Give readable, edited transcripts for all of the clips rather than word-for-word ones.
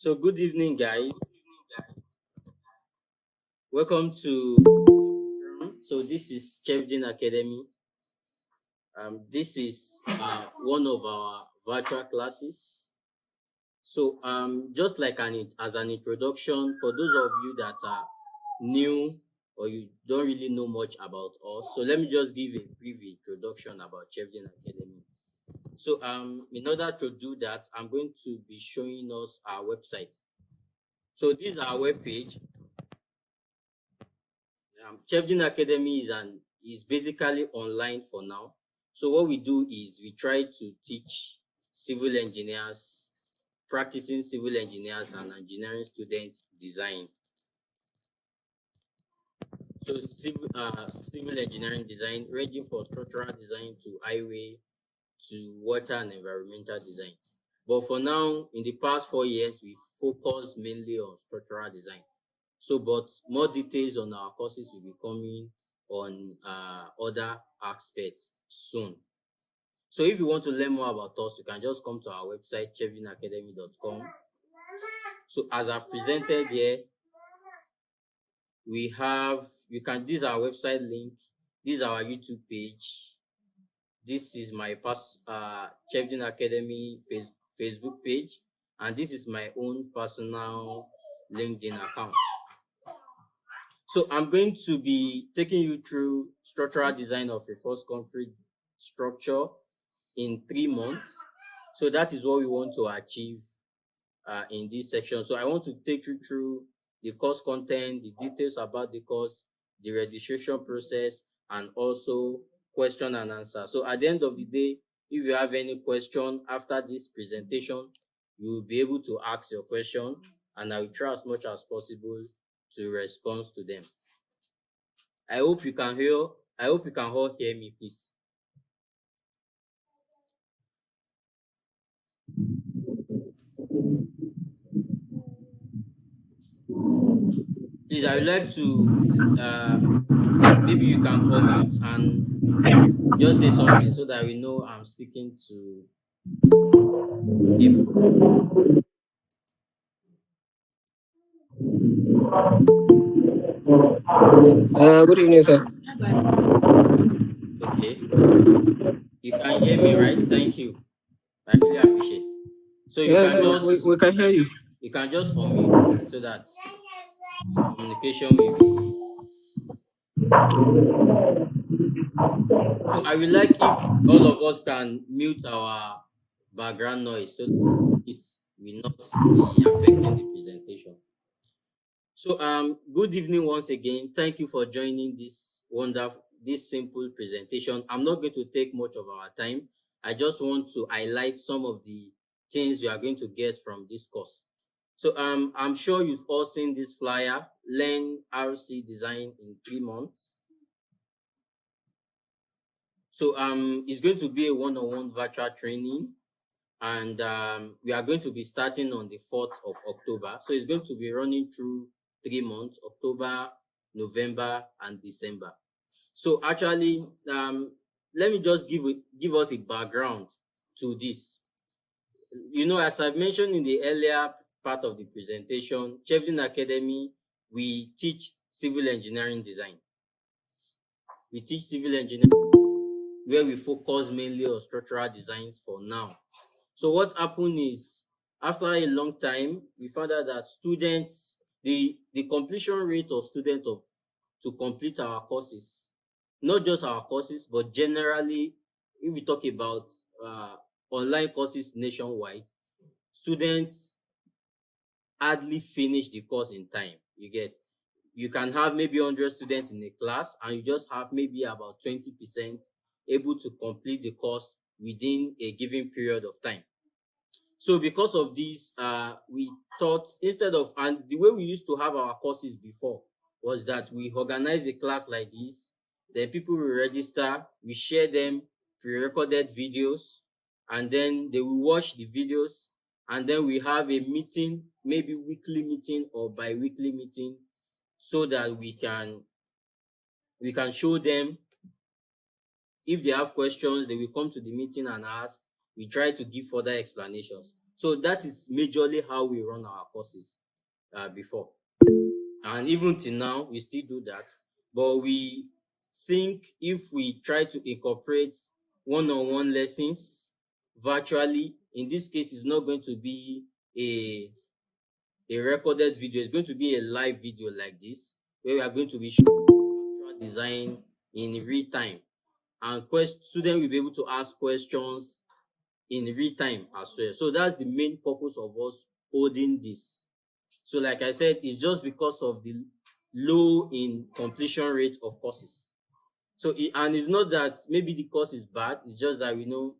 So good evening, guys. Welcome to. So this is Chef Jane Academy. This is one of our virtual classes. So just like as an introduction for those of you that are new or you don't really know much about us. So let me just give a brief introduction about Chef Jane Academy. So in order to do that, I'm going to be showing us our website. So this is our webpage. Chefdin Academy is basically online for now. So what we do is we try to teach civil engineers, practicing civil engineers and engineering students design. So civil engineering design ranging from structural design to highway to water and environmental design. But for now, in the past 4 years, we focus mainly on structural design. So, but more details on our courses will be coming on other aspects soon. So if you want to learn more about us, you can just come to our website, chevinacademy.com. So as I've presented here, this is our website link, this is our YouTube page, this is my Chevdin Academy Facebook page, and this is my own personal LinkedIn account. So I'm going to be taking you through structural design of a forced concrete structure in 3 months. So that is what we want to achieve in this section. So I want to take you through the course content, the details about the course, the registration process, and also question and answer. So at the end of the day, if you have any question after this presentation, you will be able to ask your question, and I will try as much as possible to respond to them. I hope you can all hear me, please. Please, I would like to maybe you can unmute and just say something so that we know I'm speaking to people. Good evening, sir. Okay. You can hear me, right? Thank you. I really appreciate. So Yes, we can hear you. you can just unmute so that communication will be. So I would like if all of us can mute our background noise so that it will not be affecting the presentation. So good evening once again. Thank you for joining this simple presentation. I'm not going to take much of our time. I just want to highlight some of the things you are going to get from this course. So I'm sure you've all seen this flyer, Learn RC Design in 3 months. So it's going to be a one-on-one virtual training, and we are going to be starting on the 4th of October. So it's going to be running through 3 months, October, November, and December. So actually, let me just give us a background to this. You know, as I've mentioned in the earlier part of the presentation, Chevdin Academy, we teach civil engineering design. We teach civil engineering where we focus mainly on structural designs for now. So what happened is, after a long time, we found out that students, the completion rate of students to complete our courses, not just our courses, but generally, if we talk about online courses nationwide, students hardly finish the course in time. You can have maybe 100 students in a class, and you just have maybe about 20% able to complete the course within a given period of time. So because of this, we thought, and the way we used to have our courses before was that we organize a class like this, then people will register, we share them pre-recorded videos, and then they will watch the videos, and then we have a meeting, maybe weekly meeting or bi-weekly meeting, so that we can show them. If they have questions, they will come to the meeting and ask. We try to give further explanations. So that is majorly how we run our courses before. And even till now, we still do that. But we think if we try to incorporate one-on-one lessons virtually, in this case, it's not going to be a recorded video. It's going to be a live video like this, where we are going to be showing actual design in real time. And students will be able to ask questions in real time as well. So that's the main purpose of us holding this. So like I said, it's just because of the low in completion rate of courses. So and it's not that maybe the course is bad, it's just that we know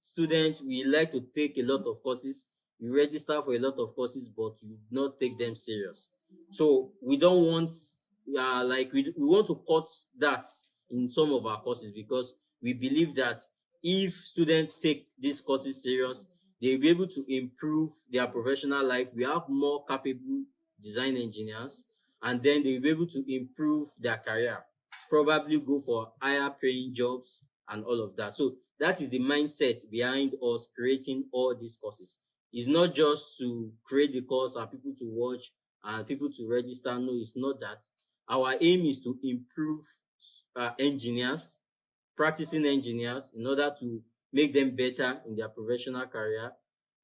students, we like to take a lot of courses, you register for a lot of courses, but you not take them serious. So we don't want we want to cut that in some of our courses, because we believe that if students take these courses serious, they'll be able to improve their professional life. We have more capable design engineers, and then they'll be able to improve their career, probably go for higher paying jobs and all of that. So that is the mindset behind us creating all these courses. It's not just to create the course and people to watch and people to register. No, it's not that. Our aim is to improve engineers, practicing engineers, in order to make them better in their professional career,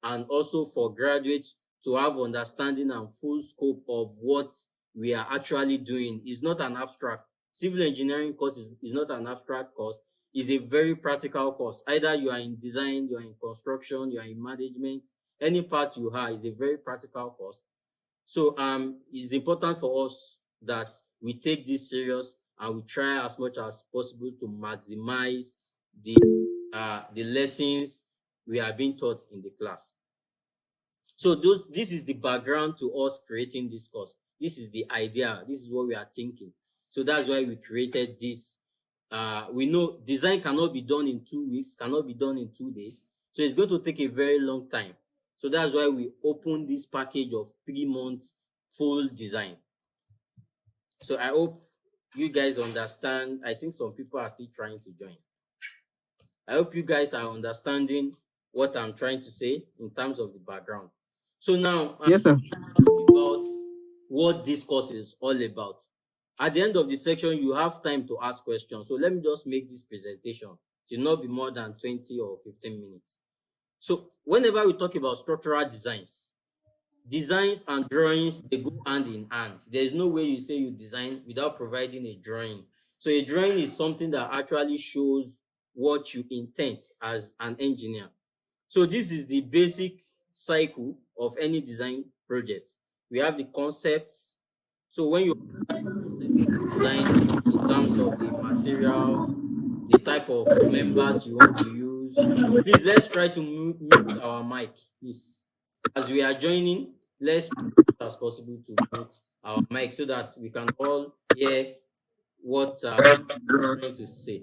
and also for graduates to have understanding and full scope of what we are actually doing. It's not an abstract. Civil engineering course is not an abstract course. It's a very practical course. Either you are in design, you are in construction, you are in management, any part you are is a very practical course. So it's important for us that we take this serious and we try as much as possible to maximize the lessons we are being taught in the class. So this is the background to us creating this course. This is the idea. This is what we are thinking. So that's why we created this. We know design cannot be done in 2 weeks, cannot be done in 2 days. So it's going to take a very long time. So that's why we opened this package of 3 months full design. So I hope you guys understand. I think some people are still trying to join. I hope you guys are understanding what I'm trying to say in terms of the background. So now, Yes, sir. talk about what this course is all about. At the end of the section, you have time to ask questions. So let me just make this presentation to not be more than 20 or 15 minutes. So whenever we talk about structural designs and drawings, they go hand in hand. There's no way you say you design without providing a drawing. So a drawing is something that actually shows what you intend as an engineer. So this is the basic cycle of any design project. We have the concepts. So when you concept of design in terms of the material, the type of members you want to use. Please, let's try to mute our mic, please. As we are joining, let's try as possible to mute our mic so that we can all hear what we're trying to say.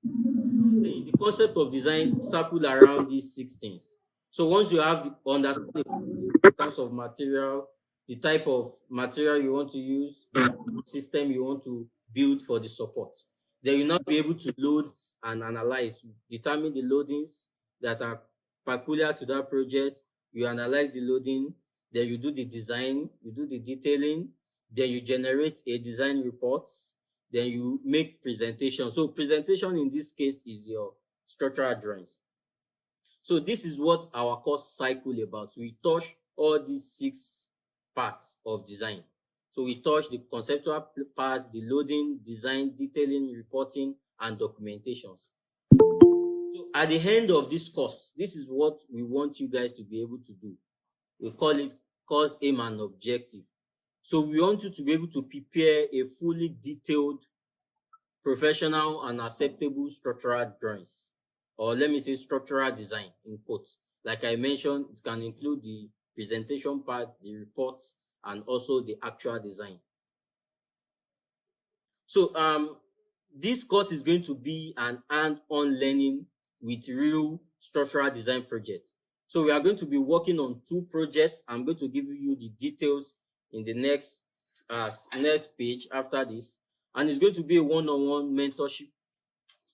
Saying the concept of design circle around these 6 things. So once you have the understanding in terms of material, the type of material you want to use, the system you want to build for the support, then you now be able to load and analyze, determine the loadings that are peculiar to that project. You analyze the loading, then you do the design, you do the detailing, then you generate a design report, then you make presentation. So presentation in this case is your structural drawings. So this is what our course cycle about. We touch all these 6 parts of design. So we touch the conceptual part, the loading, design, detailing, reporting, and documentation. So at the end of this course, this is what we want you guys to be able to do. We call it course aim and objective. So we want you to be able to prepare a fully detailed, professional, and acceptable structural drawings, or let me say structural design in quotes. Like I mentioned, it can include the presentation part, the reports, and also the actual design. So this course is going to be an hand-on learning with real structural design projects. So we are going to be working on 2 projects. I'm going to give you the details in the next page after this, and it's going to be a one-on-one mentorship.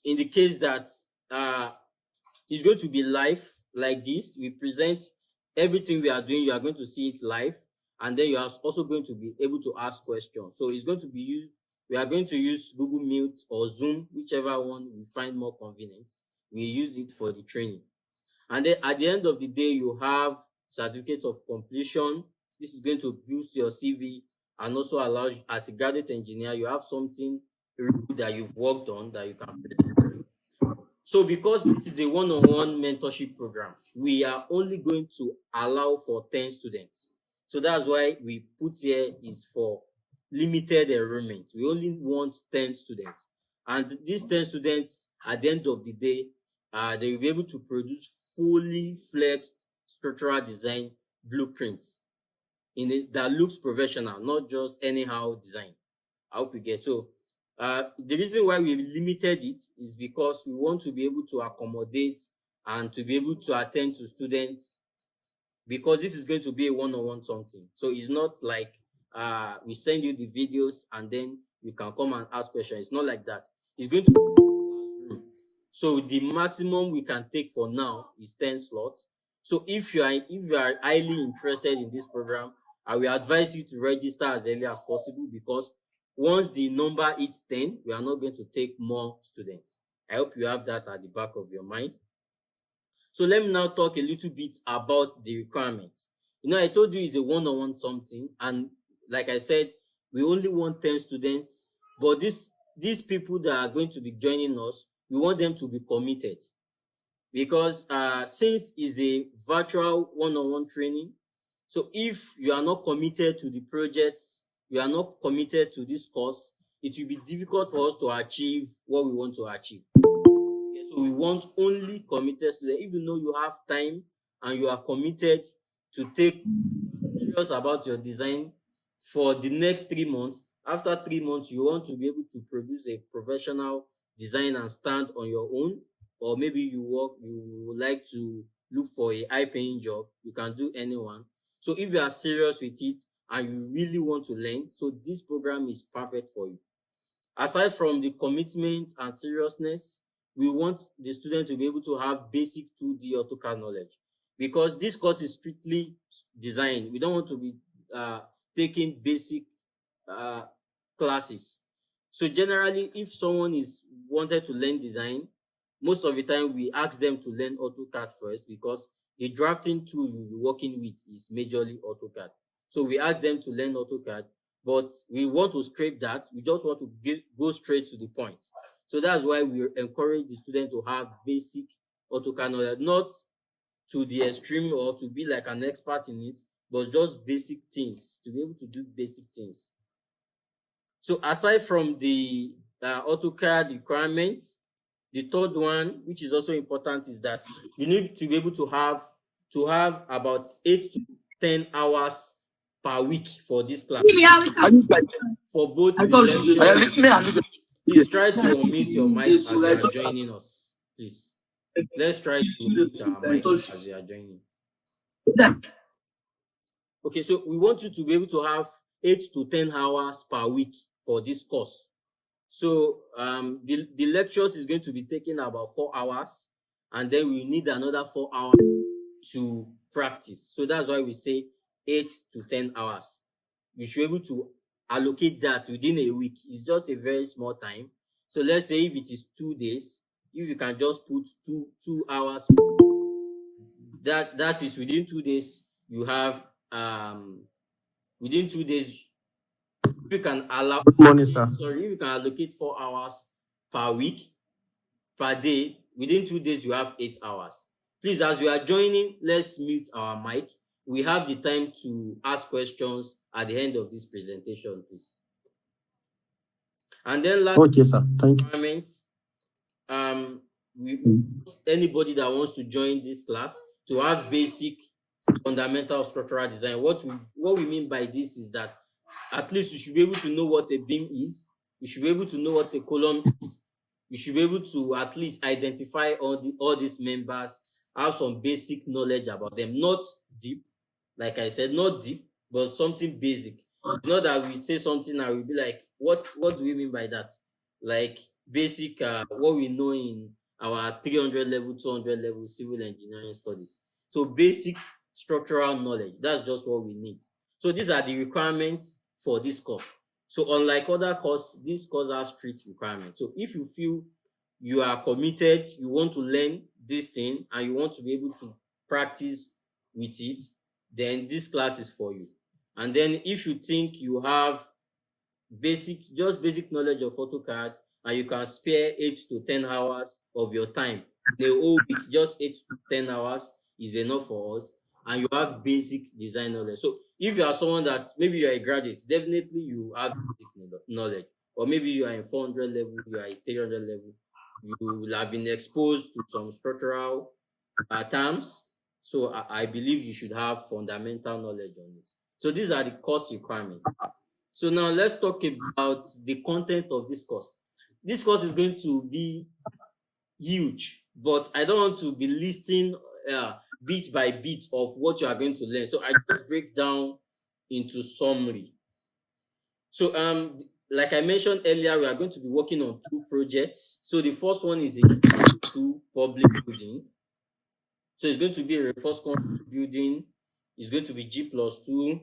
In the case that It's going to be live like this. We present everything we are doing. You are going to see it live, and then you are also going to be able to ask questions. So it's going to be used. We are going to use Google Meet or Zoom, whichever one we find more convenient. We use it for the training. And then at the end of the day, you have certificate of completion. This is going to boost your CV and also allow you, as a graduate engineer, you have something that you've worked on that you can present. So because this is a one-on-one mentorship program, we are only going to allow for 10 students. So that's why we put here is for limited enrollment. We only want 10 students. And these 10 students, at the end of the day, they will be able to produce fully flexed structural design blueprints that looks professional, not just anyhow design. I hope you get. So the reason why we limited it is because we want to be able to accommodate and to be able to attend to students, because this is going to be a one-on-one something. So it's not like we send you the videos and then you can come and ask questions. It's not like that. It's going to be a classroom. So the maximum we can take for now is 10 slots. So if you are highly interested in this program, I will advise you to register as early as possible, because once the number hits 10, we are not going to take more students. I hope you have that at the back of your mind. So let me now talk a little bit about the requirements. I told you it's a one-on-one something, and like I said, we only want 10 students, but these people that are going to be joining us, we want them to be committed, because since it's a virtual one-on-one training, so if you are not committed to the projects, you are not committed to this course, it will be difficult for us to achieve what we want to achieve. So we want only committed students. If you know you have time and you are committed to take serious about your design for the next 3 months, after 3 months, you want to be able to produce a professional design and stand on your own, or maybe you would like to look for a high-paying job, you can do anyone. So if you are serious with it and you really want to learn, so this program is perfect for you. Aside from the commitment and seriousness, we want the student to be able to have basic 2D AutoCAD knowledge, because this course is strictly design. We don't want to be taking basic uh, classes. So generally, if someone is wanted to learn design, most of the time we ask them to learn AutoCAD first, because the drafting tool you'll be working with is majorly AutoCAD. So we ask them to learn AutoCAD, but we want to scrape that. We just want to go straight to the point. So that's why we encourage the student to have basic AutoCAD knowledge, not to the extreme or to be like an expert in it, but just basic things, to be able to do basic things. So aside from the AutoCAD requirements, the third one, which is also important, is that you need to be able to have about 8 to 10 hours per week for this class, for both the lectures. Please try to unmute your mic as you are joining us. Please, let's try to unmute our mic as you are joining. Okay, so we want you to be able to have 8 to 10 hours per week for this course. So the lectures is going to be taking about 4 hours, and then we need another 4 hours to practice. So that's why we say 8 to 10 hours. You should be able to allocate that within a week. It's just a very small time. So let's say if it is 2 days, if you can just put two hours, that is within 2 days. You have within 2 days, you can allow. Good morning, sir. Sorry, if you can allocate 4 hours per week, per day, within 2 days you have 8 hours. Please, as you are joining, let's mute our mic. We have the time to ask questions at the end of this presentation, please. And then last, okay, sir. Thank you. Anybody that wants to join this class to have basic fundamental structural design. What we mean by this is that at least you should be able to know what a beam is. You should be able to know what a column is. You should be able to at least identify all these members, have some basic knowledge about them. Not deep, like I said, not deep, but something basic. It's not that we say something and we'll be like, what do we mean by that? Like basic, what we know in our 300 level, 200 level civil engineering studies. So basic structural knowledge, that's just what we need. So these are the requirements for this course. So unlike other courses, this course has strict requirements. So if you feel you are committed, you want to learn this thing and you want to be able to practice with it, then this class is for you. And then if you think you have basic knowledge of AutoCAD and you can spare 8 to 10 hours of your time in a whole week, just 8 to 10 hours is enough for us, and you have basic design knowledge. So if you are someone that maybe you are a graduate, definitely you have basic knowledge, or maybe you are in 400 level, you are in 300 level, you will have been exposed to some structural terms. So I believe you should have fundamental knowledge on it. So these are the course requirements. So now let's talk about the content of this course. This course is going to be huge, but I don't want to be listing bit by bit of what you are going to learn. So I just break down into summary. So like I mentioned earlier, we are going to be working on 2 projects. So the first one is a two public building. So it's going to be a reinforced concrete building. It's going to be G+2.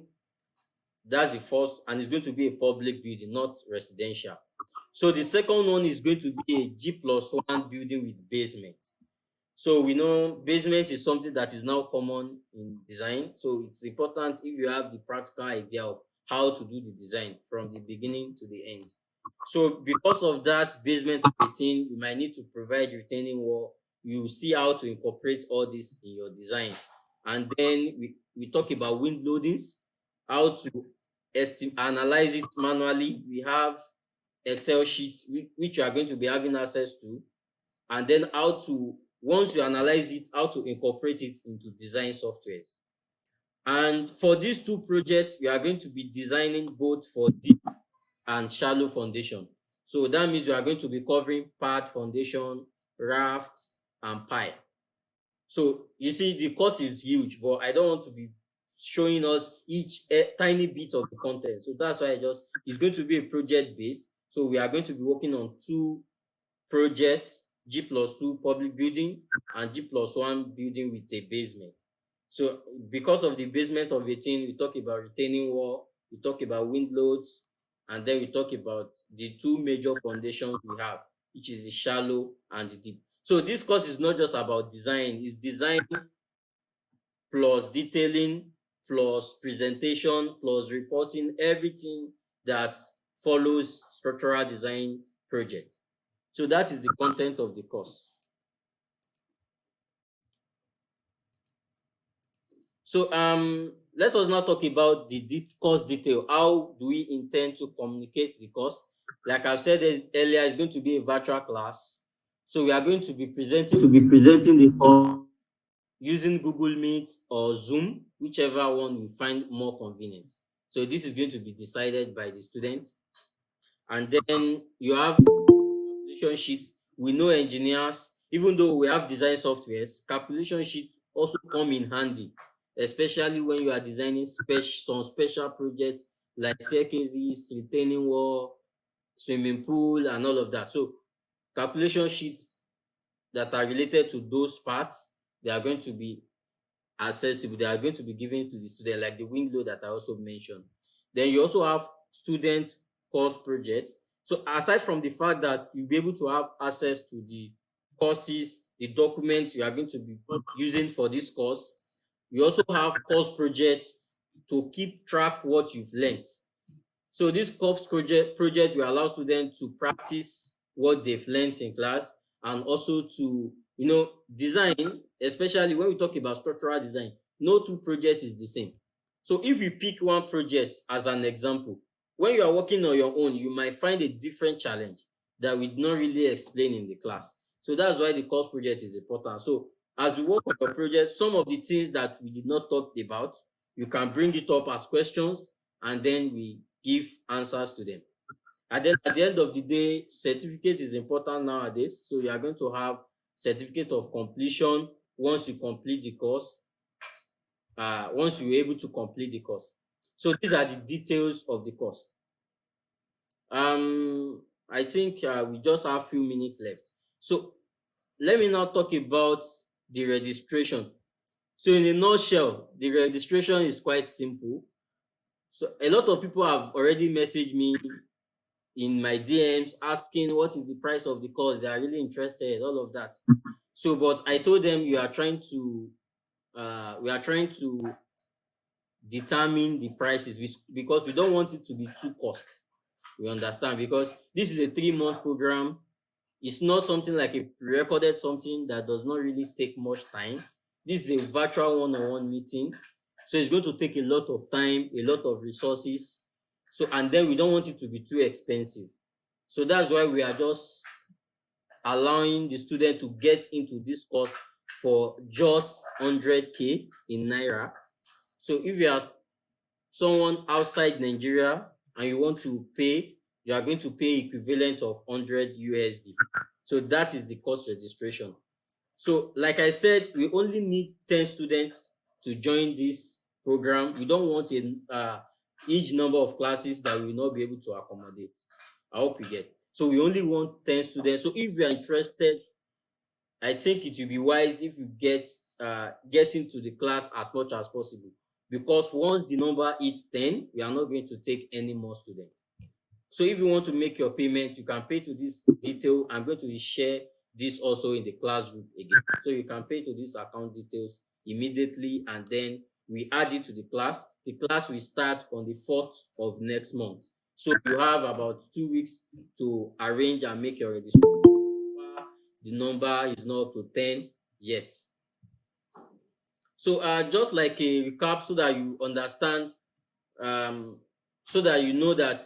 That's the first, and it's going to be a public building, not residential. So the second one is going to be a G+1 building with basement. So we know basement is something that is now common in design. So it's important if you have the practical idea of how to do the design from the beginning to the end. So because of that basement of the thing, you might need to provide retaining wall. You see how to incorporate all this in your design. And then we talk about wind loadings, how to analyze it manually. We have Excel sheets which you are going to be having access to, and then how to, once you analyze it, how to incorporate it into design softwares. And for these 2 projects, we are going to be designing both for deep and shallow foundation. So that means you are going to be covering pad foundation, rafts, and pipe. So you see, the course is huge, but I don't want to be showing us each tiny bit of the content. So that's why it's going to be a project based. So we are going to be working on 2 projects, G+2 public building and G+1 building with a basement. So because of the basement of a thing, we talk about retaining wall, we talk about wind loads, and then we talk about the 2 major foundations we have, which is the shallow and the deep. So this course is not just about design, it's design plus detailing plus presentation plus reporting, everything that follows structural design project. So that is the content of the course. So let us now talk about the course detail. How do we intend to communicate the course? Like I've said earlier, it's going to be a virtual class. So we are going to be presenting the course using Google Meet or Zoom, whichever one you find more convenient. So this is going to be decided by the student. And then you have calculation sheets. We know engineers, even though we have design softwares, calculation sheets also come in handy, especially when you are designing some special projects like staircases, retaining wall, swimming pool, and all of that. So calculation sheets that are related to those parts, they are going to be accessible. They are going to be given to the student, like the window that I also mentioned. Then you also have student course projects. So aside from the fact that you'll be able to have access to the courses, the documents you are going to be using for this course, you also have course projects to keep track what you've learned. So this course project will allow students to practice what they've learned in class, and also to design, especially when we talk about structural design. No 2 projects is the same. So if you pick one project as an example, when you are working on your own, you might find a different challenge that we did not really explain in the class. So that's why the course project is important. So as we work on your project, some of the things that we did not talk about, you can bring it up as questions, and then we give answers to them. And then at the end of the day, certificate is important nowadays. So you are going to have certificate of completion once you complete the course, once you're able to complete the course. So these are the details of the course. I think we just have a few minutes left. So let me now talk about the registration. So in a nutshell, the registration is quite simple. So a lot of people have already messaged me in my DMs asking what is the price of the course. They are really interested, all of that. So, but I told them we are trying to determine the prices because we don't want it to be too cost. We understand because this is a 3 month program. It's not something like a pre-recorded something that does not really take much time. This is a virtual one-on-one meeting. So it's going to take a lot of time, a lot of resources. So, and then we don't want it to be too expensive. So that's why we are just allowing the student to get into this course for just 100K in Naira. So if you are someone outside Nigeria and you want to pay, you are going to pay equivalent of 100 USD. So that is the course registration. So like I said, we only need 10 students to join this program. We don't want a huge number of classes that we will not be able to accommodate. I hope you get. So we only want 10 students. So if you are interested, I think it will be wise if you get into the class as much as possible, because once the number hits 10, we are not going to take any more students. So if you want to make your payment, you can pay to this detail. I'm going to share this also in the class group again. So you can pay to these account details immediately, and then we add it to the class. The class will start on the 4th of next month. So you have about 2 weeks to arrange and make your registration. The number is not up to 10 yet. So just like a recap so that you understand, so that you know that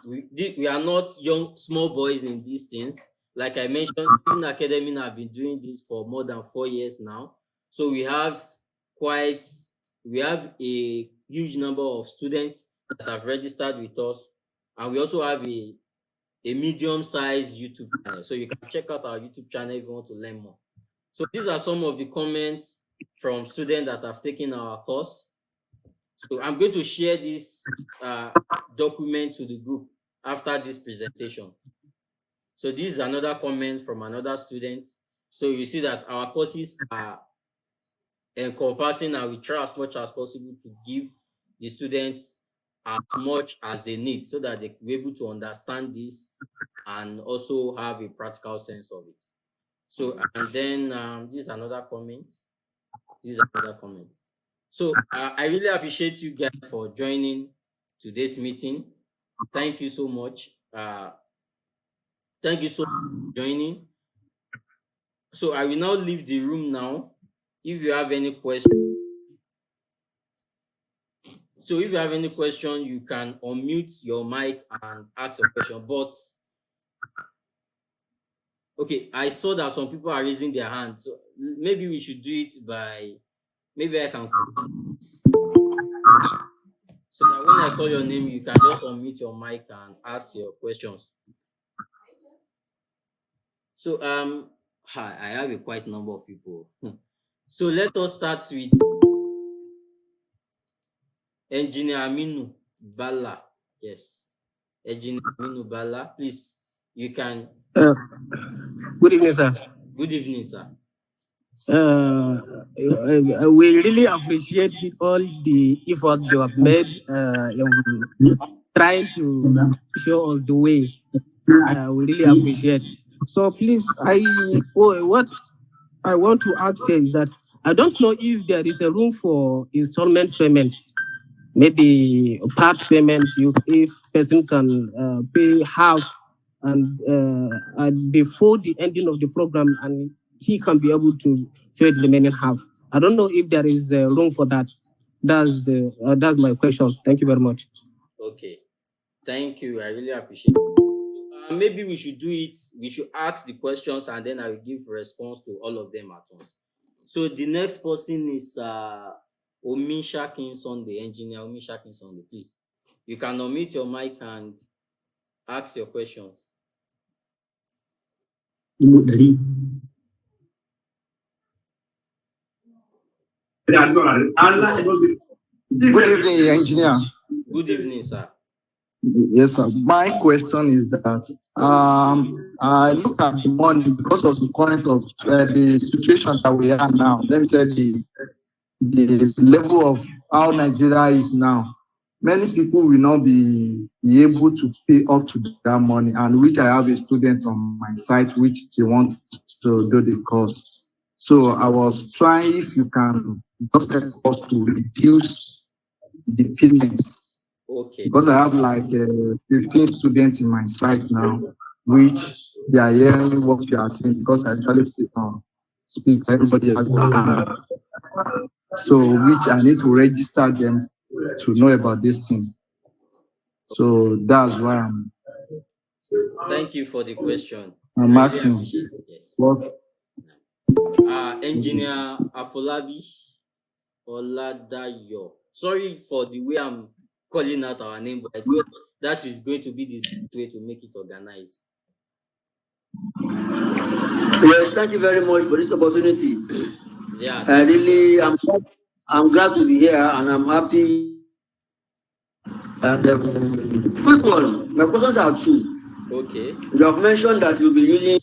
we are not young small boys in these things. Like I mentioned, in academy have been doing this for more than 4 years now. So quite we have a huge number of students that have registered with us, and we also have a medium-sized YouTube channel. So you can check out our YouTube channel if you want to learn more. So these are some of the comments from students that have taken our course. So I'm going to share this document to the group after this presentation. So this is another comment from another student. So you see that our courses are encompassing, and we try as much as possible to give the students as much as they need so that they will be able to understand this and also have a practical sense of it. So, and then this is another comment. This is another comment. So I really appreciate you guys for joining today's meeting. Thank you so much. Thank you so much for joining. So I will now leave the room now. If you have any question, you can unmute your mic and ask your question. But okay, I saw that some people are raising their hands. So maybe we should do it by, maybe I can so that when I call your name, you can just unmute your mic and ask your questions. So I have a quite number of people. So let us start with Engineer Aminu Bala. Yes, Engineer Aminu Bala. Please, you can. Good evening, sir. Good evening, sir. We really appreciate all the efforts you have made in trying to show us the way. We really appreciate. So please, what I want to ask here is that I don't know if there is a room for installment payment. Maybe part payments, if person can pay half and before the ending of the program, and he can be able to pay the remaining half. I don't know if there is room for that. That's my question. Thank you very much. Okay, thank you. I really appreciate it. So, maybe we should do it. We should ask the questions and then I will give response to all of them at once. So the next person is Omisha King Sunday, Engineer Omisha King Sunday. Please, you can unmute your mic and ask your questions. Good evening, engineer. Good evening, sir. Yes, sir. My question is that I look at the money because of the current of the situation that we are now. Let me tell you the level of how Nigeria is now. Many people will not be able to pay up to that money, and which I have a student on my site which they want to do the course. So I was trying if you can just help us to reduce the payment Okay. because I have like 15 students in my site now, which they are hearing what you are saying because I actually speak, everybody has so which I need to register them to know about this thing. So that's why Thank you for the question. I'm I really asking appreciate. Yes. what. Engineer Afolabi Oladayo. Sorry for the way I'm calling out our name, but I think that is going to be the way to make it organized. Yes, thank you very much for this opportunity. Yeah, I thank you, sir. really I'm glad to be here and I'm happy. And quick one, my questions are two. Okay. You have mentioned that you'll be using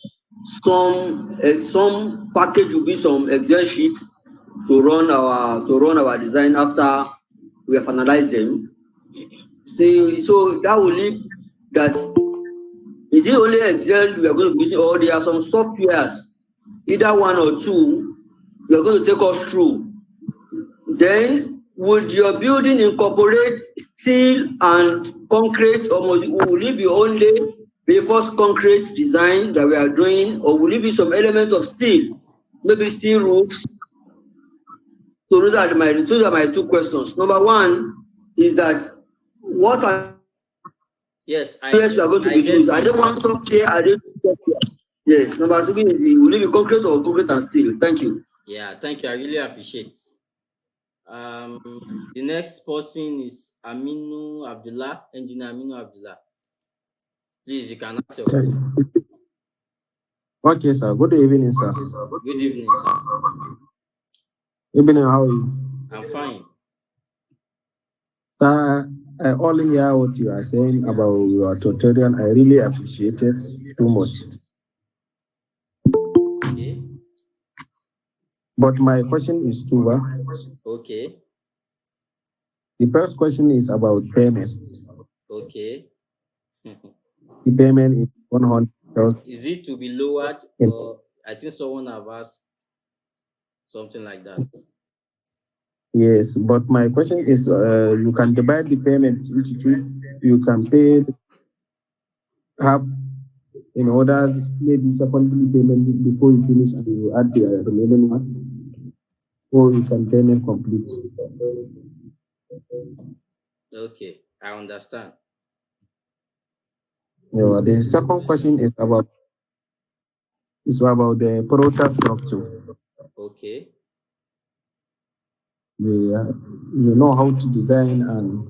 some package will be some Excel sheet to run our design after we have analyzed them. See, so that will leave that is it only Excel we are going to be using or there are some softwares, either one or two, you are going to take us through. Then would your building incorporate steel and concrete or will it be only reinforced concrete design that we are doing or will it be some element of steel, maybe steel roofs? So those are my two questions. Number one is that what are Yes, I softwares we get are going to I be get using? Are they you. one software? Are they two softwares? Yes. Number two is will it be concrete or concrete and steel? Thank you. Yeah, thank you. I really appreciate. Um the next person is Aminu Abdullah, Engineer Aminu Abdullah. Please, you can ask your question. Okay, sir. Good evening, sir. Good evening, sir. Evening, how are you? I'm fine. Sir, I all hear what you are saying about your tutorial. I really appreciate it too much. Okay. But my question is two. Okay. The first question is about payment. Okay. The payment is 100,000. Is it to be lowered or I think someone have asked something like that. Yes, but my question is you can divide the payment into two. You can pay half in order, maybe secondary payment before you finish and you add the remaining one, or you can payment complete. Okay, I understand. The second question is about the product structure. Okay. Yeah, you know how to design and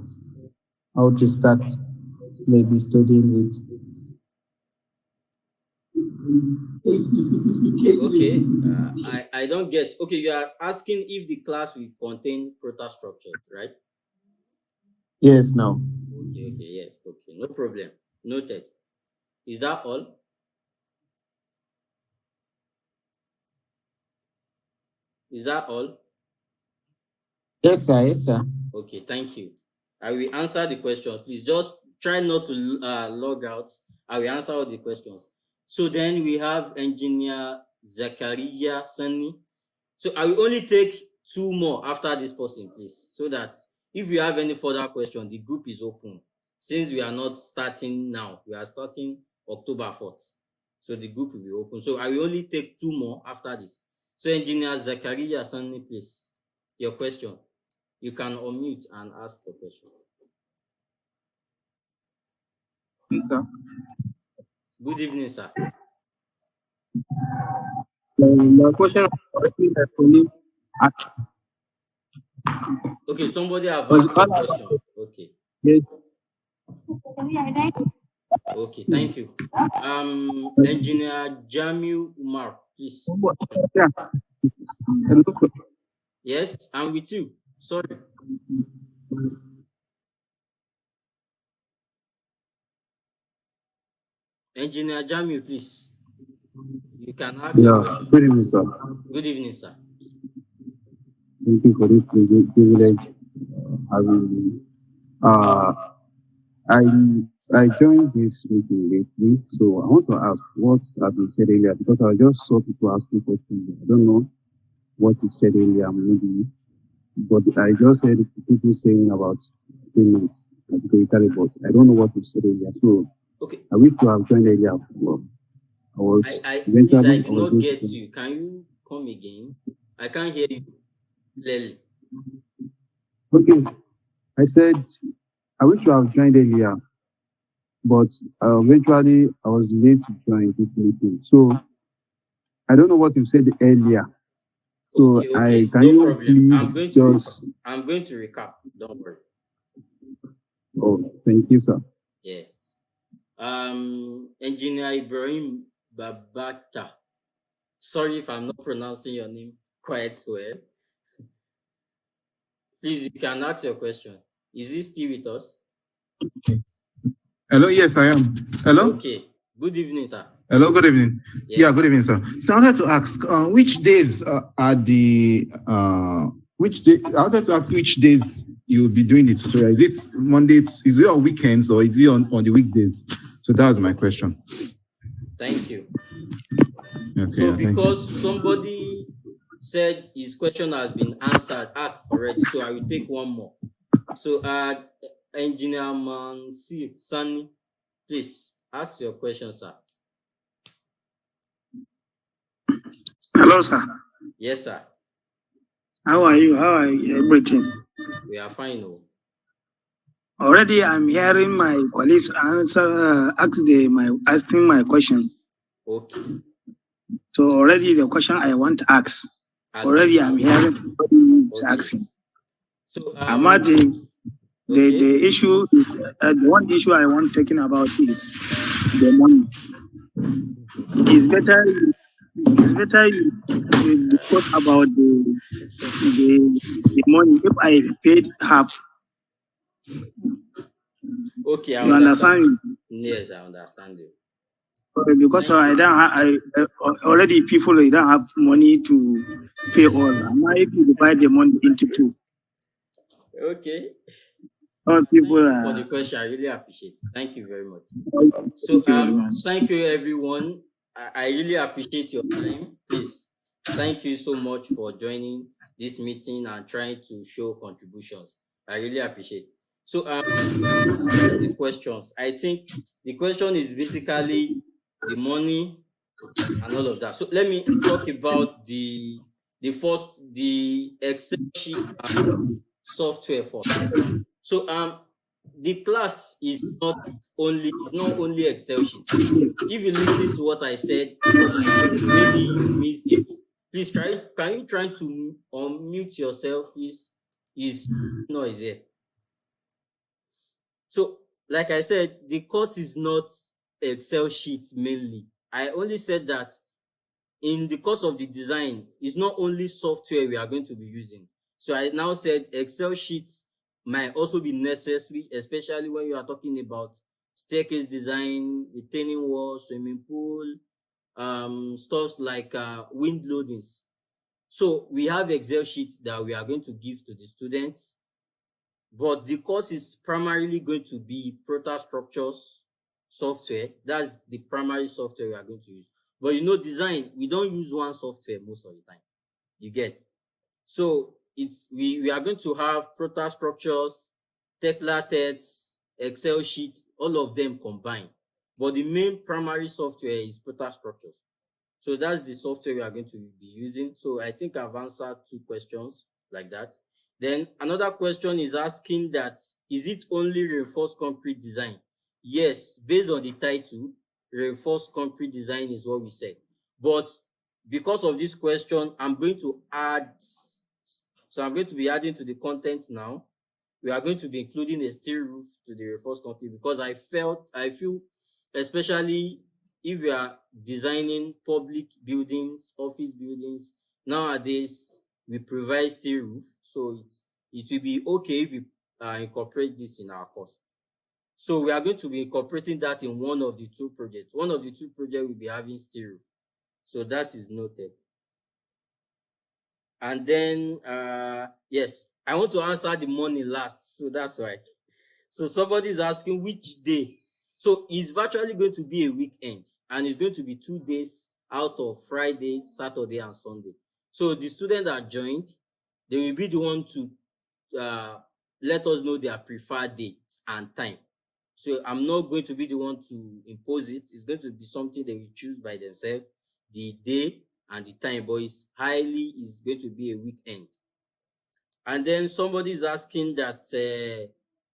how to start maybe studying it. Okay. I don't get. Okay, you are asking if the class will contain product structure, right? Yes, now. Okay, okay, yes, okay, no problem. Noted. Is that all? Is that all? Yes, sir. Yes, sir. Okay, thank you. I will answer the questions. Please just try not to log out. I will answer all the questions. So then we have engineer Zakaria Sani. So I will only take two more after this person, please, so that if you have any further question, the group is open. Since we are not starting now, we are starting October 4th. So the group will be open. So I will only take two more after this. So engineer Zakaria Sani, please, your question. You can unmute and ask your question. Good evening, sir. My question Okay, somebody have was asked your question. Okay, yes, okay, thank you. Engineer Jamil Umar, please. yeah. Yes, I'm with you. Sorry. Engineer Jamil, please, you can ask your Yeah, question. good evening, sir. Good evening, sir. Thank you for this privilege. I will, uh, I I joined this meeting lately, so I want to ask what have been said earlier because I just saw people asking questions. I don't know what you said earlier, maybe, but I just heard people saying about payments categorically, but I don't know what you said earlier. So Okay, I wish to have joined earlier. Well, I was please, I eventually I did was not going to get join. you. Can you come again? I can't hear you clearly. Okay, I said I wish to have joined earlier, but eventually I was late to join this meeting. So I don't know what you said earlier. So Okay, I okay, can no you problem. please just I'm going to recap. Don't worry. oh thank you, sir. Yes. Engineer Ibrahim Babata. Sorry if I'm not pronouncing your name quite well. Please, you can ask your question. Is he still with us? Hello, yes, I am. Hello? Okay. Good evening, sir. Hello, good evening. Yeah, good Yes. evening, sir. So I wanted to ask, which days are the, which day, I wanted to ask which days you'll be doing the tutorial. Is it Mondays, is it on weekends or is it on the weekdays? So that was my Okay. question. Thank you. Okay, So yeah, thank you. because somebody said his question has been asked already, so I will take one more. So Engineer Mansi Sani, please ask your question, sir. Hello, sir. Yes, sir. How are you? How are everything? We are fine. Oh. Already, I'm hearing my colleagues asking my question. Okay. So already the question I want to ask. Has been Already, I'm asked. hearing somebody is Okay. asking. So About okay. the issue, the one issue I want talking about is the money. It's better. It's better you discuss about the money. If I paid half, Okay, I you understand. understand? Yes, I understand you. Because Thank I you. don't have, already people they don't have money to pay all. And now if you divide the money into two, Okay. all people Thank you for the are. question. I really appreciate it. Thank you very much. So Thank you very much. thank you everyone. I really appreciate your time. Please, thank you so much for joining this meeting and trying to show contributions. I really appreciate it. So let's ask the questions. I think the question is basically the money and all of that. So let me talk about the Excel sheet software first. So the class is not only Excel sheet. If you listen to what I said and maybe you missed it, please can you try to unmute yourself, please? Is noise here. So, like I said, the course is not Excel sheets mainly. I only said that in the course of the design, it's not only software we are going to be using. So I now said Excel sheets might also be necessary, especially when you are talking about staircase design, retaining walls, swimming pool, stuff like wind loadings. So we have Excel sheets that we are going to give to the students, but the course is primarily going to be Prota Structures software. That's the primary software we are going to use. But design, we don't use one software most of the time. You get. So we are going to have Prota Structures, Tekla Tests, Excel sheet, all of them combined. But the main primary software is Prota Structures. So that's the software we are going to be using. So I think I've answered 2 questions like that. Then another question is asking that, is it only reinforced concrete design? Yes, based on the title, reinforced concrete design is what we said. But because of this question, I'm going to be adding to the content now. We are going to be including a steel roof to the reinforced concrete because I feel, especially if you are designing public buildings, office buildings, nowadays we provide steel roof, so it will be okay if we incorporate this in our course. So we are going to be incorporating that in one of the two projects. One of the two projects will be having steel roof. So that is noted. And then, yes, I want to answer the money last. So that's why. So somebody is asking which day. So it's virtually going to be a weekend, and it's going to be 2 days out of Friday, Saturday, and Sunday. So the students that joined, they will be the one to let us know their preferred date and time. So I'm not going to be the one to impose it. It's going to be something they will choose by themselves, the day and the time, but it's going to be a weekend. And then somebody is asking that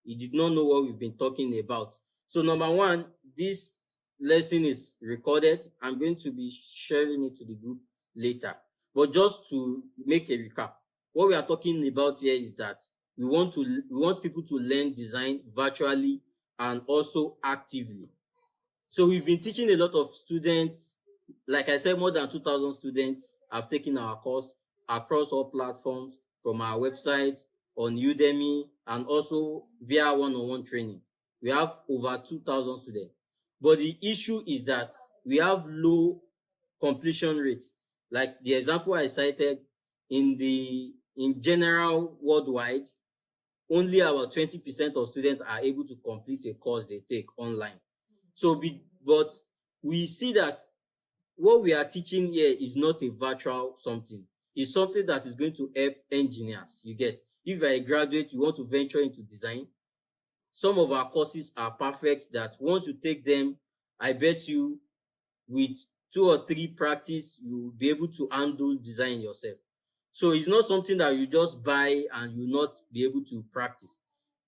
he did not know what we've been talking about. So number one, this lesson is recorded. I'm going to be sharing it to the group later. But just to make a recap, what we are talking about here is that we want people to learn design virtually and also actively. So we've been teaching a lot of students. Like I said, more than 2,000 students have taken our course across all platforms, from our website, on Udemy, and also via one-on-one training. We have over 2,000 students. But the issue is that we have low completion rates. Like the example I cited, in general worldwide, only about 20% of students are able to complete a course they take online. But we see that what we are teaching here is not a virtual something. It's something that is going to help engineers. You get, if you're a graduate, you want to venture into design, some of our courses are perfect that once you take them, I bet you with 2 or 3 practice, you'll be able to handle design yourself. So it's not something that you just buy and you'll not be able to practice.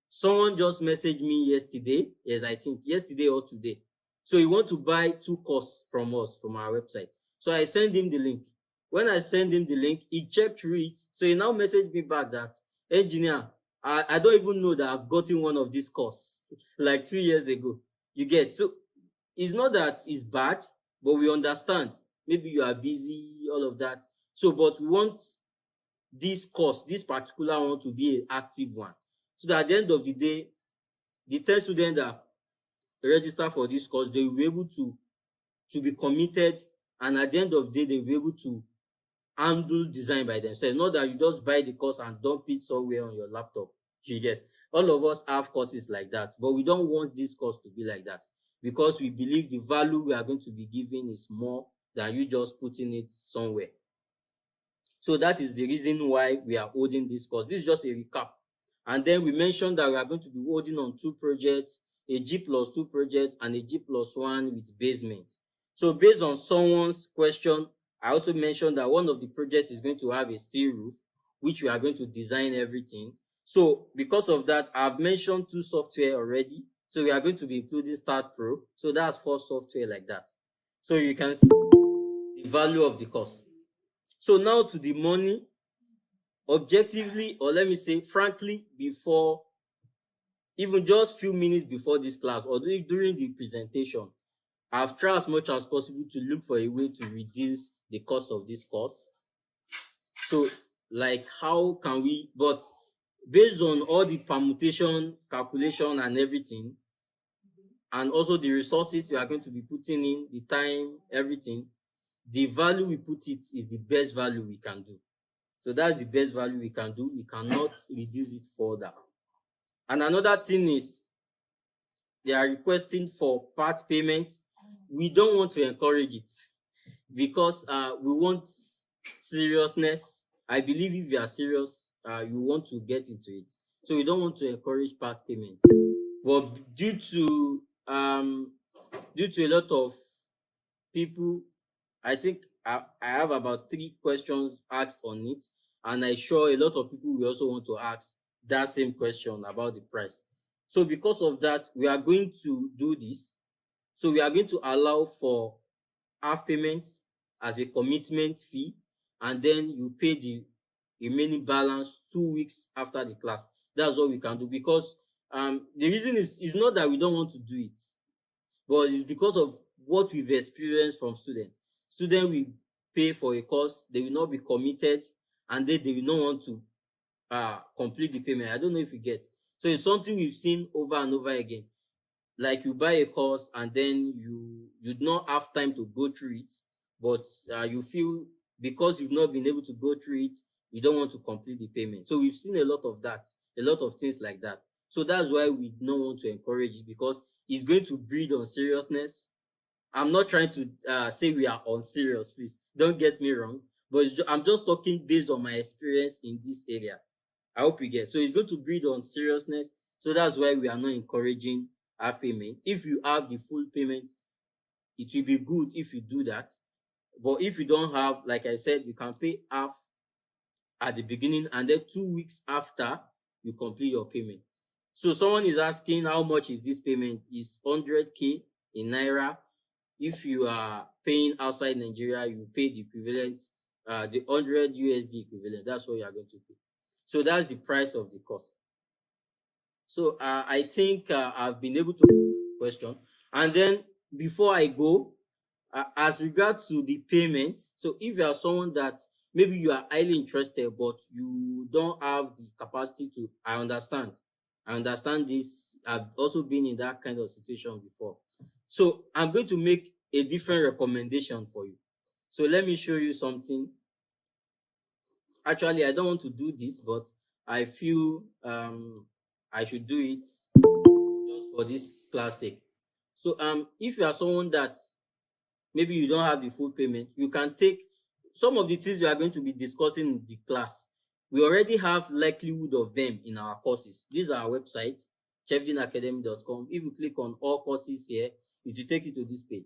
Someone just messaged me yesterday, yes, I think yesterday or today. So he want to buy 2 courses from us, from our website. So I send him the link. When I send him the link, he checked through it. So he now messaged me back that, engineer, I don't even know that I've gotten one of these courses like 2 years ago. You get, so it's not that it's bad, but we understand. Maybe you are busy, all of that. So, but we want this course, this particular one, to be an active one. So that at the end of the day, the 10 students that register for this course, they will be able to be committed, and at the end of the day, they will be able to handle design by themselves. Not that you just buy the course and dump it somewhere on your laptop. You get, all of us have courses like that, but we don't want this course to be like that, because we believe the value we are going to be giving is more than you just putting it somewhere. So that is the reason why we are holding this course. This is just a recap. And then we mentioned that we are going to be holding on 2 projects, a G+2 project and a G+1 with basement. So based on someone's question, I also mentioned that one of the projects is going to have a steel roof, which we are going to design everything. So because of that, I've mentioned 2 software already. So we are going to be including Start Pro. So that's 4 software like that. So you can see the value of the course. So now to the money. Objectively, or let me say frankly, before, even just few minutes before this class or during the presentation, I've tried as much as possible to look for a way to reduce the cost of this course. So like, how can we, but based on all the permutation, calculation and everything, and also the resources we are going to be putting in, the time, everything, the value we put it is the best value we can do. So that's the best value we can do. We cannot reduce it further. And another thing is, they are requesting for part payments. We don't want to encourage it, because we want seriousness. I believe if you are serious, you want to get into it. So we don't want to encourage part payments. But due to a lot of people, I think I have about 3 questions asked on it, and I'm sure a lot of people will also want to ask that same question about the price. So because of that, we are going to do this. So we are going to allow for half payments as a commitment fee, and then you pay the remaining balance 2 weeks after the class. That's what we can do, because the reason is not that we don't want to do it, but it's because of what we've experienced from students. Students will pay for a course, they will not be committed, and then they will not want to complete the payment. I don't know if you get. So it's something we've seen over and over again. like you buy a course and then you do not have time to go through it, but you feel because you've not been able to go through it, you don't want to complete the payment. So we've seen a lot of that, a lot of things like that. So that's why we don't want to encourage it, because it's going to breed on seriousness. I'm not trying to say we are unserious, please don't get me wrong, but I'm just talking based on my experience in this area. I hope you get. So it's going to breed on seriousness. So that's why we are not encouraging half payment. If you have the full payment, it will be good if you do that. But if you don't have, like I said, you can pay half at the beginning and then 2 weeks after you complete your payment. So someone is asking how much is this payment? Is 100k in naira. If you are paying outside Nigeria, you pay the equivalent, the 100 USD equivalent. That's what you are going to pay. So that's the price of the course. So I think I've been able to answer the question. And then before I go, as regards to the payment, so if you are someone that maybe you are highly interested but you don't have the capacity to, I understand this. I've also been in that kind of situation before. So I'm going to make a different recommendation for you. So let me show you something. Actually, I don't want to do this, but I feel I should do it just for this class sake. So if you are someone that maybe you don't have the full payment, you can take some of the things we are going to be discussing in the class. We already have likelihood of them in our courses. This is our website, chefdinacademy.com. If you click on all courses here, it will take you to this page.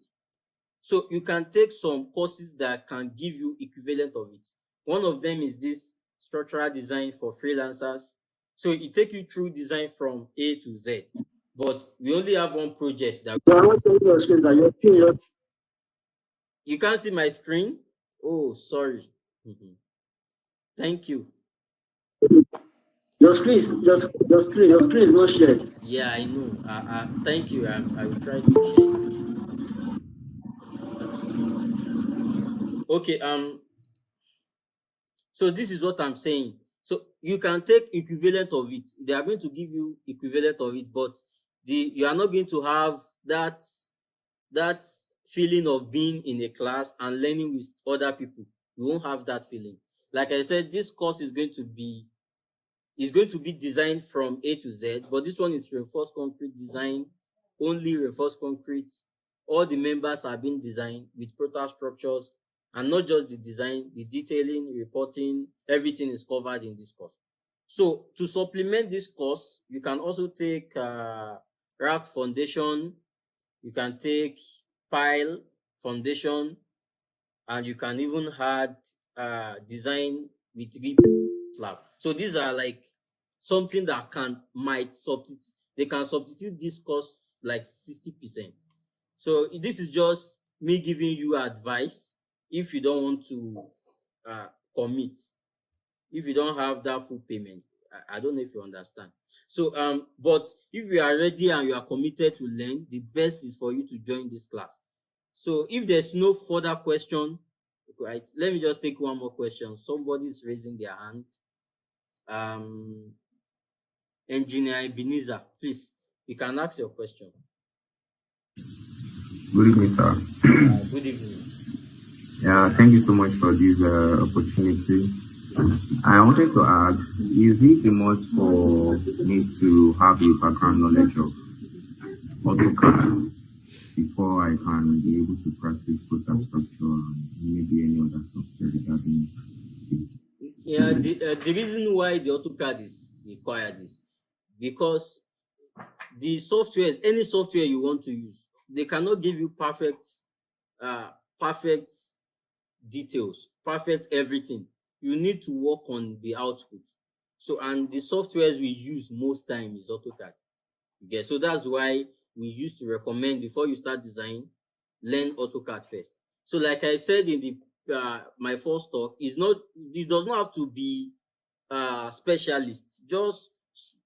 So you can take some courses that can give you equivalent of it. One of them is this structural design for freelancers. So it take you through design from A to Z. But we only have one project that you can't see my screen. Oh, sorry. Thank you. Your screen is not shared. Yeah, I know. Thank you. I will try to share it. Okay. So this is what I'm saying. So you can take equivalent of it. They are going to give you equivalent of it, but you are not going to have that feeling of being in a class and learning with other people. You won't have that feeling. Like I said, this course is going to be designed from A to Z, but this one is reinforced concrete design, only reinforced concrete. All the members are being designed with proto structures, and not just the design, the detailing, reporting, everything is covered in this course. So to supplement this course, you can also take Raft Foundation, you can take Pile Foundation, and you can even add design with Slab. So these are like something that might substitute. They can substitute this cost like 60%. So this is just me giving you advice if you don't want to commit, if you don't have that full payment. I don't know if you understand. So but if you are ready and you are committed to learn, the best is for you to join this class. So if there's no further question, right, let me just take one more question. Somebody's raising their hand. Engineer Ebenezer, please, you can ask your question. Good evening, sir. Good evening. Yeah, thank you so much for this opportunity. I wanted to ask, is it a must for me to have a background knowledge of AutoCAD before I can be able to practice proto structure and maybe any other software regarding it? Yeah, the reason why the AutoCAD is required is because the softwares, any software you want to use, they cannot give you perfect details, perfect everything. You need to work on the output. So, and the softwares we use most time is AutoCAD. Okay, so that's why we used to recommend before you start design, learn AutoCAD first. So, like I said in the my first talk, it does not have to be specialist. Just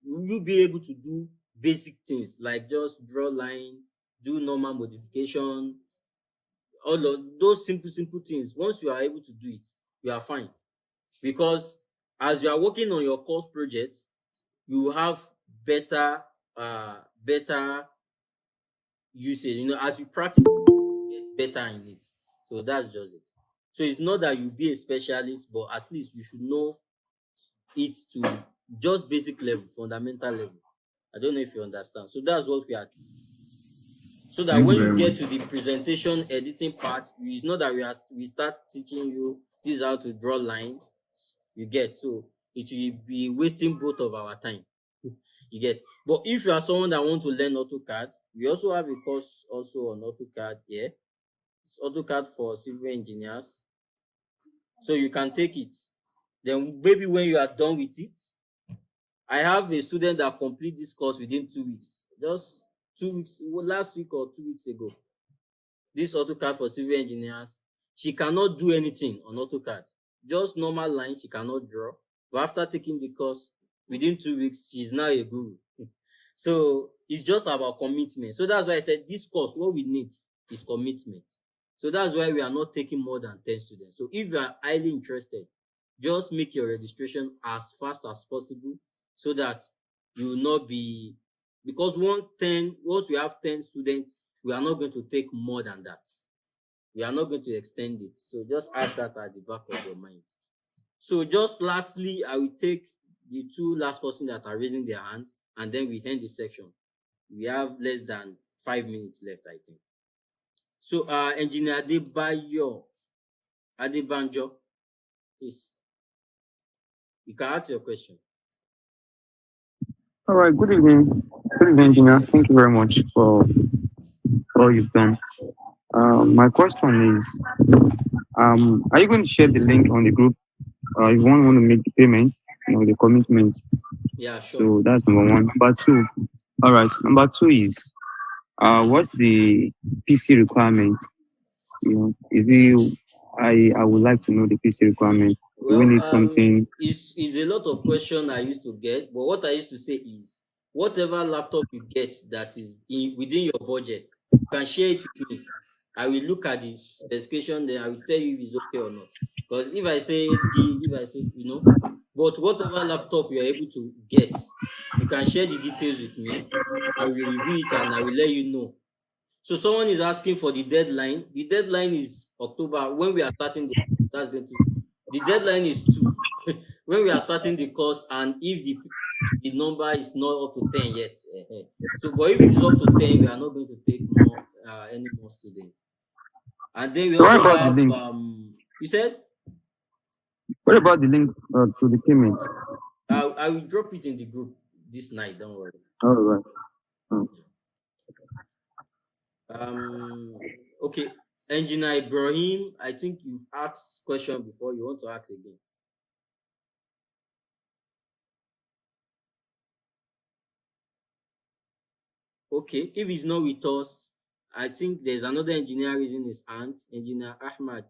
you be able to do basic things like just draw line, do normal modification, all of those simple things. Once you are able to do it, you are fine, because as you are working on your course project, you have better usage. As you practice, you get better in it. So that's just it. So it's not that you be a specialist, but at least you should know it to just basic level, fundamental level. I don't know if you understand. So that's what we are. So that Thank you when you very get much. to the presentation editing part, it's not that we start teaching you this is how to draw lines. You get, so it will be wasting both of our time. You get. But if you are someone that wants to learn AutoCAD, we also have a course also on AutoCAD here. It's AutoCAD for civil engineers. So you can take it. Then maybe when you are done with it, I have a student that complete this course within 2 weeks. Just 2 weeks, last week or 2 weeks ago. This AutoCAD for civil engineers, she cannot do anything on AutoCAD. Just normal lines she cannot draw. But after taking the course, within 2 weeks, she's now a guru. So it's just about commitment. So that's why I said this course, what we need is commitment. So that's why we are not taking more than 10 students. So if you are highly interested, just make your registration as fast as possible so that you will not be, because once we have 10 students, we are not going to take more than that. We are not going to extend it. So just add that at the back of your mind. So just lastly, I will take the two last persons that are raising their hand, and then we end the section. We have less than 5 minutes left, I think. So Engineer Adebanjo, please. You can ask your question. All right. Good evening. Good evening, engineer. Thank you very much for all you've done. My question is, are you going to share the link on the group? If one want to make the payment, the commitment. Yeah, sure. So that's number one. Number two. All right. Number two is, what's the PC requirement? Is it? I would like to know the PC requirement. Do we Well, need something? it's a lot of question I used to get, but what I used to say is, whatever laptop you get that is within your budget, you can share it with me. I will look at the specification, then I will tell you if it's okay or not. Because if I say 8 gig, if I say, but whatever laptop you are able to get, you can share the details with me. I will review it and I will let you know. So someone is asking for the deadline. The deadline is October. When we are starting the deadline is 2. When we are starting the course, and if the number is not up to 10 yet. So, but if it is up to 10, we are not going to take any more students. And then we So what also about the have, link? you said? What about the link to the payment? I will drop it in the group this night, don't worry. All right. Okay, Engineer Ibrahim, I think you've asked question before. You want to ask again? Okay, if he's not with us, I think there's another engineer raising his hand, Engineer Ahmad.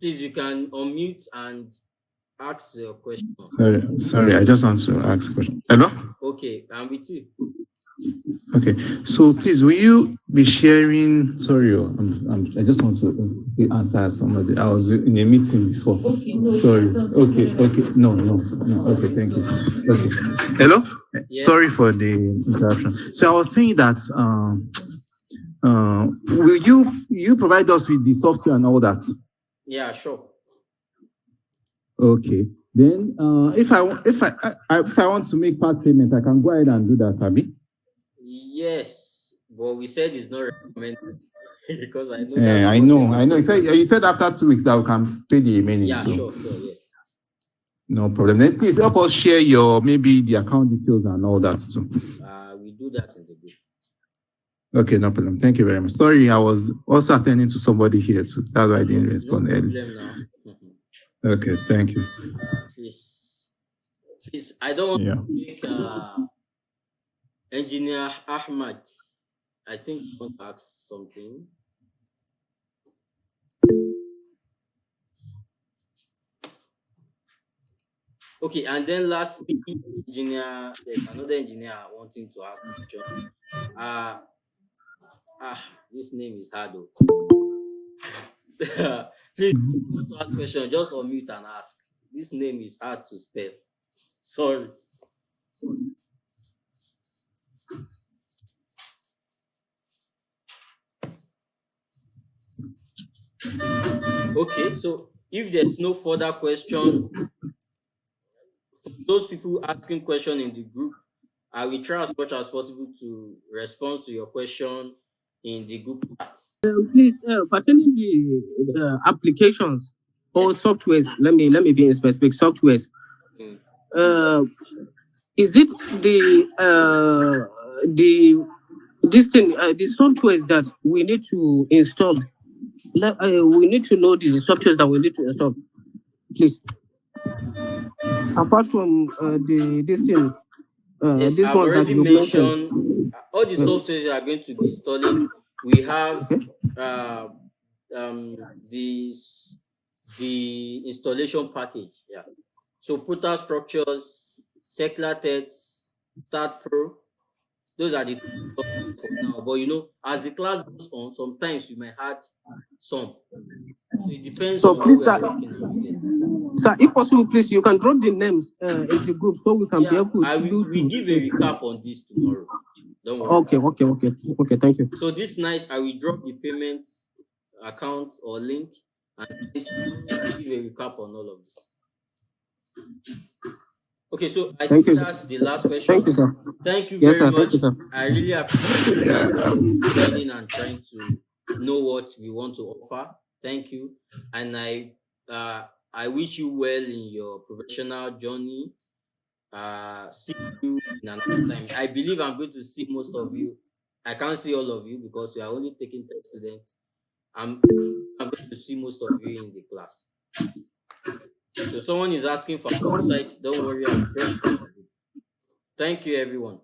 Please, you can unmute and ask your question. Sorry, I just want to ask a question. Hello? Okay, I'm with you. Okay, so please, will you be sharing? Sorry, I just want to answer somebody. I was in a meeting before. Sorry. Okay. No. Okay, thank you. Okay. Hello? Yes. Sorry for the interruption. So I was saying that will you provide us with the software and all that? Yeah, sure. Okay. Then if I want to make part payment, I can go ahead and do that, Abby. Yes, but we said it's not recommended because I know that's I know. You said after 2 weeks that we can pay the remaining. Yeah, so. sure, yes. No problem. Then please help us share maybe the account details and all that too. We do that in the group. Okay, no problem. Thank you very much. Sorry, I was also attending to somebody here too. That's why I didn't respond early. Okay, thank you. Please, I don't want to make Engineer Ahmad. I think you want to ask something. Okay, and then lastly, there's another engineer wanting to ask question. This name is hard. Please, if you want to ask question, just unmute and ask. This name is hard to spell. Sorry. Okay, so if there's no further question, for those people asking question in the group, I will try as much as possible to respond to your question in the group chats. Please, pertaining the applications or Yes. softwares, let me be in specific softwares. Mm. Is it the this thing the softwares that we need to install? We need to know the softwares that we need to install, please. Apart from this thing, Yes, these I've ones that already you mentioned. mentioned all the softwares you are going to be installing. We have Okay. uh, um, the the installation package. Yeah. So Portal Structures, Tekla Tests, Start Pro. Those are the for now. But as the class goes on, sometimes you might add some. So it depends So on what please, we are sir, working on. You get. if possible, please you can drop the names in the group so we can be Yeah, able I will able we give a recap on this tomorrow. Don't worry Okay, about it. okay. Thank you. So this night I will drop the payment account or link, and then tomorrow we'll give a recap on all of this. Okay, so I Thank think you. that's the last Thank question. you, sir. Thank you Yes, very sir. Thank much. you, sir. I really appreciate you guys joining and trying to know what we want to offer. Thank you, and I wish you well in your professional journey. See you in another time. I believe I'm going to see most of you. I can't see all of you because we are only taking 10 students. I'm going to see most of you in the class. So someone is asking for our website. Don't worry, I'll drop it in the group. Thank you, everyone.